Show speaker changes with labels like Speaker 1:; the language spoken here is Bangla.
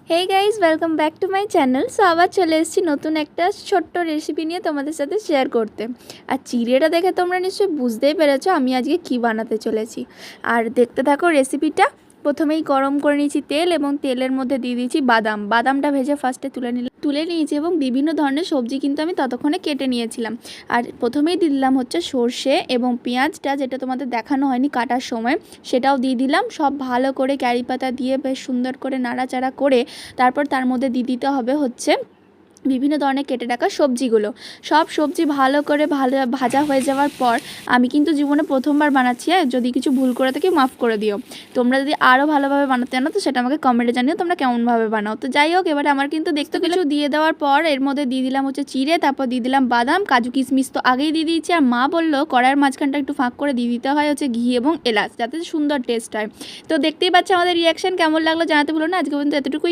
Speaker 1: Hey guys, welcome back to my channel. So আবার চলে এসেছি নতুন একটা ছোট্ট রেসিপি নিয়ে তোমাদের সাথে শেয়ার করতে। আর চিড়েটা দেখে তোমরা নিশ্চয়ই বুঝতেই পেরেছো আমি আজকে কী বানাতে চলেছি। আর দেখতে থাকো রেসিপিটা। প্রথমেই গরম করে নিয়েছি তেল, এবং তেলের মধ্যে দিয়ে দিয়েছি বাদামটা ভেজে ফার্স্টে তুলে নিয়েছি, এবং বিভিন্ন ধরনের সবজি কিন্তু আমি ততক্ষণে কেটে নিয়েছিলাম। আর প্রথমেই দিয়ে দিলাম হচ্ছে সর্ষে এবং পেঁয়াজটা, যেটা তোমাদের দেখানো হয়নি কাটার সময়, সেটাও দিয়ে দিলাম। সব ভালো করে ক্যারি পাতা দিয়ে বেশ সুন্দর করে নাড়াচাড়া করে তারপর তার মধ্যে দিয়ে দিতে হবে হচ্ছে বিভিন্ন ধরনের কেটে রাখা সবজিগুলো। সব সবজি ভালো করে ভাজা হয়ে যাওয়ার পর, আমি কিন্তু জীবনে প্রথমবার বানাচ্ছি, যদি কিছু ভুল করে থাকি মাফ করে দিও। তোমরা যদি আরও ভালোভাবে বানাতে জানো তো সেটা আমাকে কমেন্টে জানিও তোমরা কেমনভাবে বানাও। তো যাই হোক, এবারে আমার কিন্তু দেখতে কিছু দিয়ে দেওয়ার পর এর মধ্যে দিয়ে দিলাম হচ্ছে চিড়ে, তারপর দিয়ে দিলাম বাদাম, কাজু কিশমিশ তো আগেই দিয়ে দিয়েছি। আর মা বললো কড়াইয়ের মাঝখানটা একটু ফাঁক করে দিয়ে দিতে হয় হচ্ছে ঘি এবং এলাচ, যাতে সুন্দর টেস্ট হয়। তো দেখতেই পাচ্ছি আমাদের রিয়াকশান কেমন লাগলো জানাতে ভুলো না। আজকে পর্যন্ত এতটুকুই।